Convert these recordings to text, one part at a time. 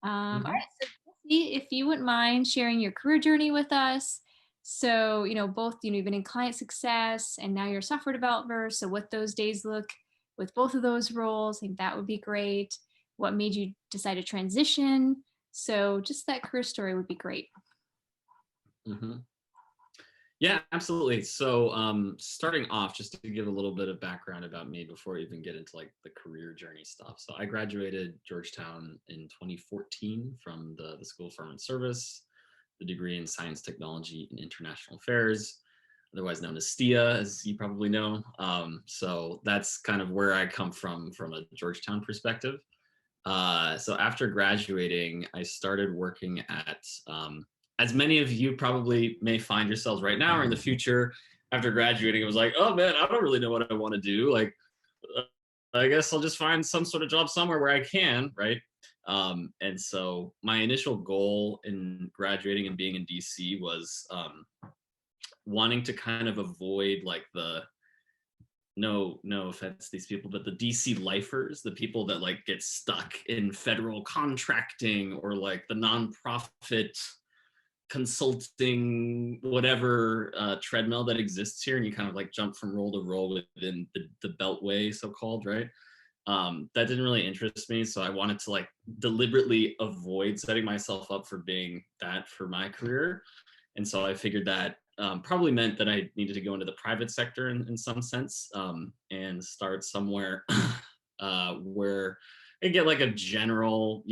All Mhm. right, so Jesse, if you wouldn't mind sharing your career journey with us. So, both, you've been in client success and now you're a software developer. So, what those days look with both of those roles, I think that would be great. What made you decide to transition? So, just that career story would be great. Mhm. Yeah, absolutely. So, starting off, just to give a little bit of background about me before we even get into like the career journey stuff. So, I graduated Georgetown in 2014 from the School of Foreign Service, the degree in Science, Technology, and International Affairs, otherwise known as STIA, as you probably know. So that's kind of where I come from a Georgetown perspective. So after graduating, I started working at, as many of you probably may find yourselves right now or in the future. After graduating, it was like, oh man, I don't really know what I want to do. Like, uh, I guess I'll just find some sort of job somewhere where I can, right? And so my initial goal in graduating and being in DC was wanting to kind of avoid like the no offense to these people, but the DC lifers, the people that like get stuck in federal contracting or like the nonprofit consulting whatever treadmill that exists here, and you kind of like jump from role to role within the beltway, so called, right? That didn't really interest me, so I wanted to like deliberately avoid setting myself up for being that for my career. And so I figured that probably meant that I needed to go into the private sector in some sense, and start somewhere where I get like a general,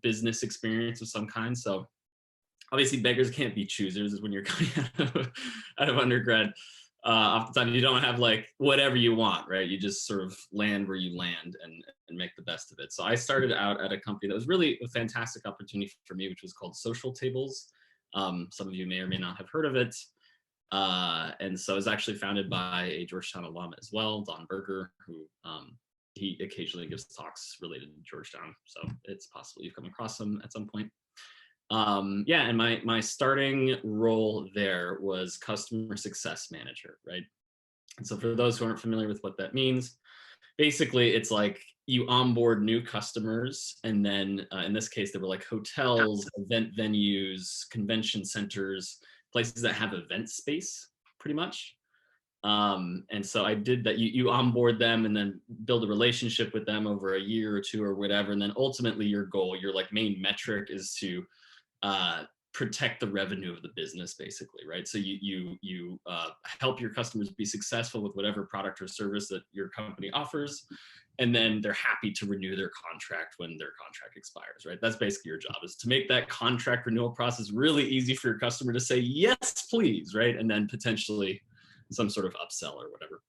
business experience of some kind. So obviously, beggars can't be choosers. Is when you're coming out of undergrad. Oftentimes, you don't have like whatever you want, right? You just sort of land where you land and make the best of it. So I started out at a company that was really a fantastic opportunity for me, which was called Social Tables. Some of you may or may not have heard of it. And so it was actually founded by a Georgetown alum as well, Don Berger, who he occasionally gives talks related to Georgetown. So it's possible you've come across him at some point. Yeah, and my starting role there was customer success manager, right? And so for those who aren't familiar with what that means, basically it's like you onboard new customers, and then in this case there were like hotels, event venues, convention centers, places that have event space, pretty much. And so I did that. You onboard them and then build a relationship with them over a year or two or whatever, and then ultimately your goal, your like main metric, is to uh, protect the revenue of the business, basically, right? So you help your customers be successful with whatever product or service that your company offers, and then they're happy to renew their contract when their contract expires, right? That's basically your job, is to make that contract renewal process really easy for your customer to say yes, please, right? And then potentially some sort of upsell or whatever.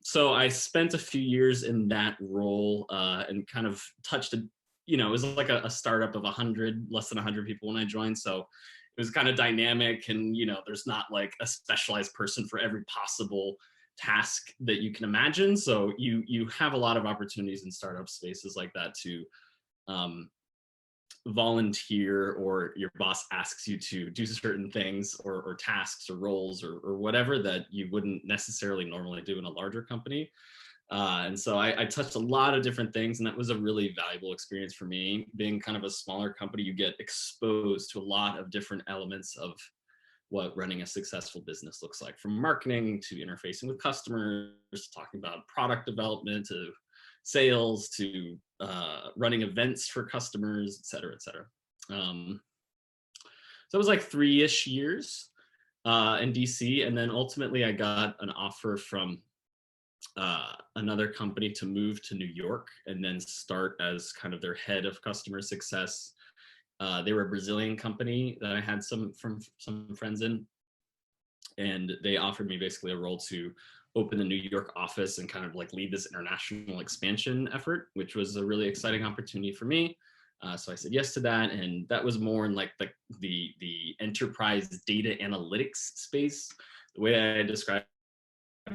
So I spent a few years in that role and kind of touched it was like a startup of 100, less than 100 people when I joined. So it was kind of dynamic, and there's not like a specialized person for every possible task that you can imagine. So you have a lot of opportunities in startup spaces like that to um, volunteer, or your boss asks you to do certain things or tasks or roles or whatever that you wouldn't necessarily normally do in a larger company. And so I touched a lot of different things, and that was a really valuable experience for me. Being kind of a smaller company, you get exposed to a lot of different elements of what running a successful business looks like, from marketing to interfacing with customers, talking about product development, to sales, to running events for customers, et cetera, et cetera. So it was like 3-ish years in DC. And then ultimately, I got an offer from another company to move to New York and then start as kind of their head of customer success. They were a Brazilian company that I had some friends in, and they offered me basically a role to open the New York office and kind of like lead this international expansion effort, which was a really exciting opportunity for me. So I said yes to that, and that was more in like the enterprise data analytics space. The way I describe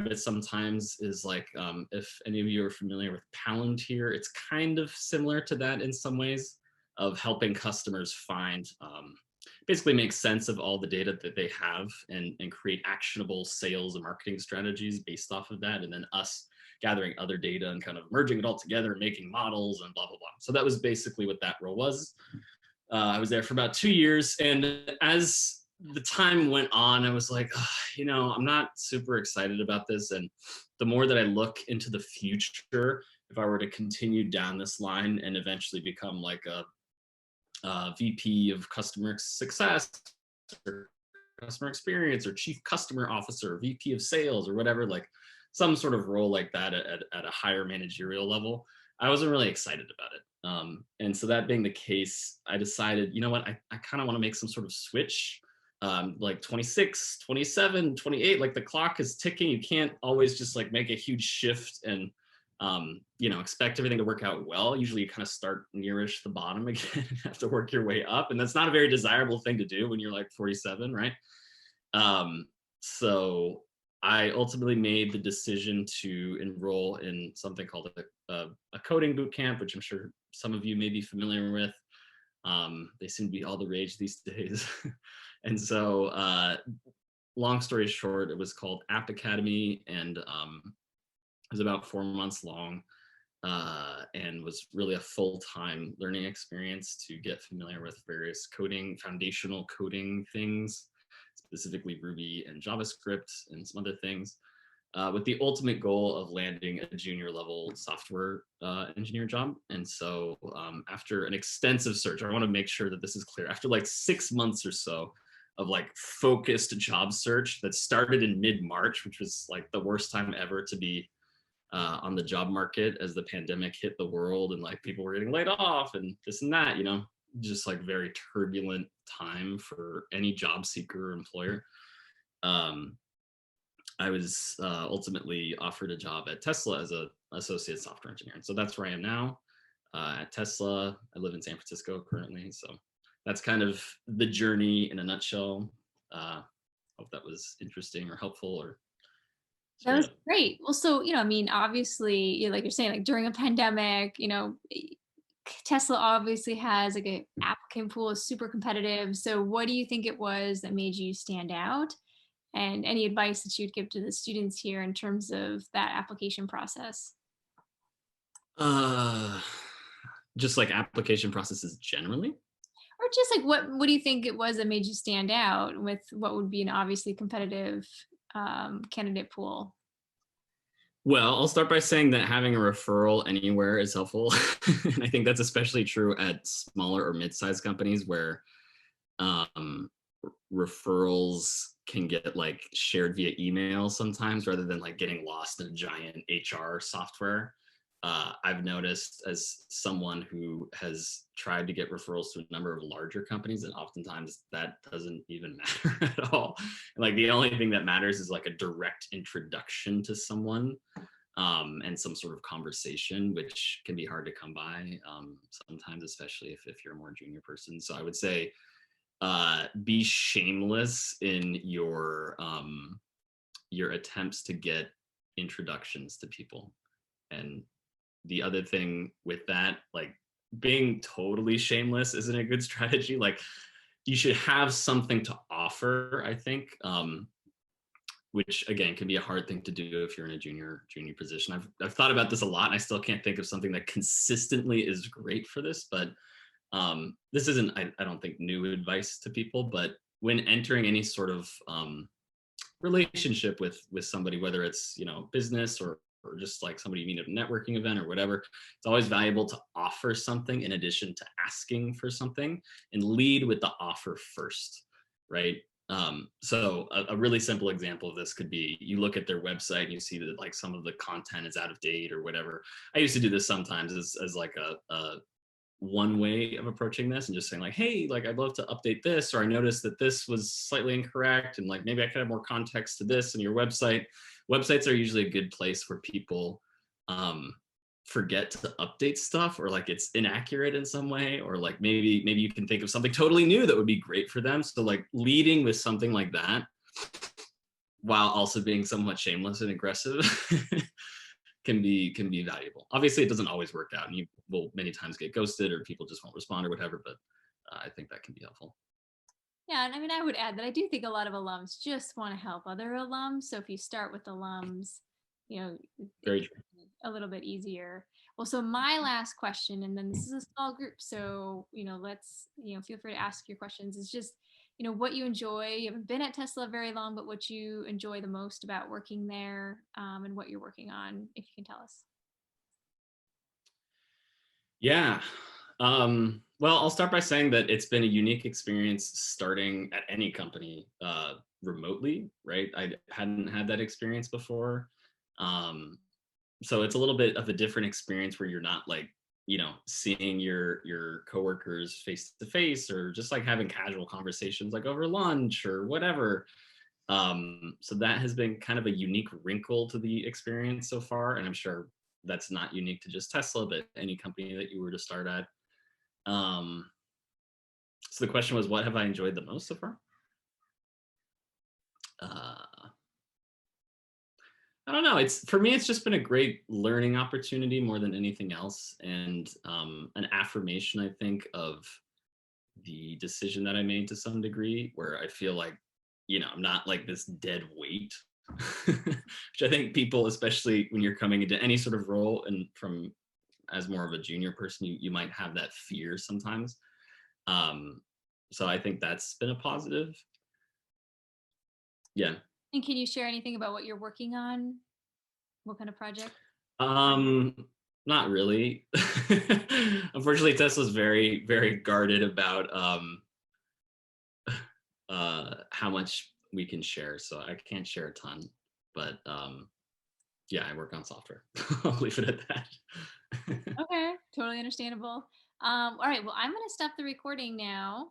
it sometimes is like, if any of you are familiar with Palantir, it's kind of similar to that in some ways, of helping customers find basically make sense of all the data that they have and create actionable sales and marketing strategies based off of that. And then us gathering other data and kind of merging it all together and making models and blah, blah, blah. So that was basically what that role was. I was there for about 2 years. And as the time went on, I was like, I'm not super excited about this. And the more that I look into the future, if I were to continue down this line and eventually become like a VP of customer success or customer experience or chief customer officer, VP of sales or whatever, like some sort of role like that at a higher managerial level, I wasn't really excited about it. And so that being the case, I decided, you know what, I kind of want to make some sort of switch. Like 26, 27, 28, like the clock is ticking. You can't always just like make a huge shift and expect everything to work out well. Usually you kind of start nearish the bottom again and have to work your way up. And that's not a very desirable thing to do when you're like 47, right? So I ultimately made the decision to enroll in something called a coding boot camp, which I'm sure some of you may be familiar with. They seem to be all the rage these days. And so long story short, it was called App Academy, and it was about 4 months long, and was really a full-time learning experience to get familiar with various foundational coding things, specifically Ruby and JavaScript and some other things, with the ultimate goal of landing a junior level software engineer job. And so after an extensive search, I want to make sure that this is clear. After like 6 months or so of like focused job search that started in mid-March, which was like the worst time ever to be on the job market as the pandemic hit the world and like people were getting laid off and this and that, just like very turbulent time for any job seeker or employer. I was ultimately offered a job at Tesla as an associate software engineer. And so that's where I am now at Tesla. I live in San Francisco currently. So that's kind of the journey in a nutshell. Hope that was interesting or helpful or That straight was up. great. Well, so, I mean, obviously, like you're saying, like during a pandemic, Tesla obviously has like a applicant pool is super competitive. So what do you think it was that made you stand out? And any advice that you'd give to the students here in terms of that application process? Uh, just like application processes generally. Or just like what do you think it was that made you stand out with what would be an obviously competitive candidate pool? Well, I'll start by saying that having a referral anywhere is helpful. And I think that's especially true at smaller or mid-sized companies where um, referrals can get like shared via email sometimes rather than like getting lost in a giant HR software. I've noticed as someone who has tried to get referrals to a number of larger companies, and oftentimes that doesn't even matter at all. And like the only thing that matters is like a direct introduction to someone, and some sort of conversation, which can be hard to come by sometimes, especially if you're a more junior person. So I would say be shameless in your attempts to get introductions to people. And the other thing with that, like being totally shameless isn't a good strategy. Like you should have something to offer, I think, which again can be a hard thing to do if you're in a junior position. I've thought about this a lot and I still can't think of something that consistently is great for this, but this isn't, I don't think, new advice to people, but when entering any sort of relationship with somebody, whether it's business or just like somebody you meet at a networking event or whatever, it's always valuable to offer something in addition to asking for something, and lead with the offer first, right? So a really simple example of this could be you look at their website and you see that like some of the content is out of date or whatever. I used to do this sometimes as like a one way of approaching this and just saying like, hey, like I'd love to update this, or I noticed that this was slightly incorrect and like maybe I could have more context to this in your website. Websites are usually a good place where people forget to update stuff, or like it's inaccurate in some way, or like maybe you can think of something totally new that would be great for them. So like leading with something like that while also being somewhat shameless and aggressive can be valuable. Obviously, it doesn't always work out, and you will many times get ghosted, or people just won't respond, or whatever. But I think that can be helpful. Yeah, and I mean, I would add that I do think a lot of alums just want to help other alums. So if you start with alums, it's Very true. a little bit easier. Well, so my last question, and then this is a small group, so let's feel free to ask your questions. Is just what you enjoy. You haven't been at Tesla very long, but what you enjoy the most about working there, and what you're working on, if you can tell us. Yeah. Well, I'll start by saying that it's been a unique experience starting at any company remotely, right? I hadn't had that experience before. Um, so it's a little bit of a different experience where you're not like, seeing your coworkers face to face, or just like having casual conversations like over lunch or whatever. So that has been kind of a unique wrinkle to the experience so far, and I'm sure that's not unique to just Tesla, but any company that you were to start at. Um, so the question was, what have I enjoyed the most so far? Uh, I don't know. It's for me, it's just been a great learning opportunity more than anything else, and an affirmation, I think, of the decision that I made to some degree, where I feel like, I'm not like this dead weight, which I think people, especially when you're coming into any sort of role and from as more of a junior person, you might have that fear sometimes. Um, so I think that's been a positive. Yeah. And can you share anything about what you're working on? What kind of project? Um, Not really. Unfortunately, Tesla's very, very guarded about how much we can share, so I can't share a ton. But yeah, I work on software. I'll leave it at that. Okay, totally understandable. All right, well, I'm going to stop the recording now.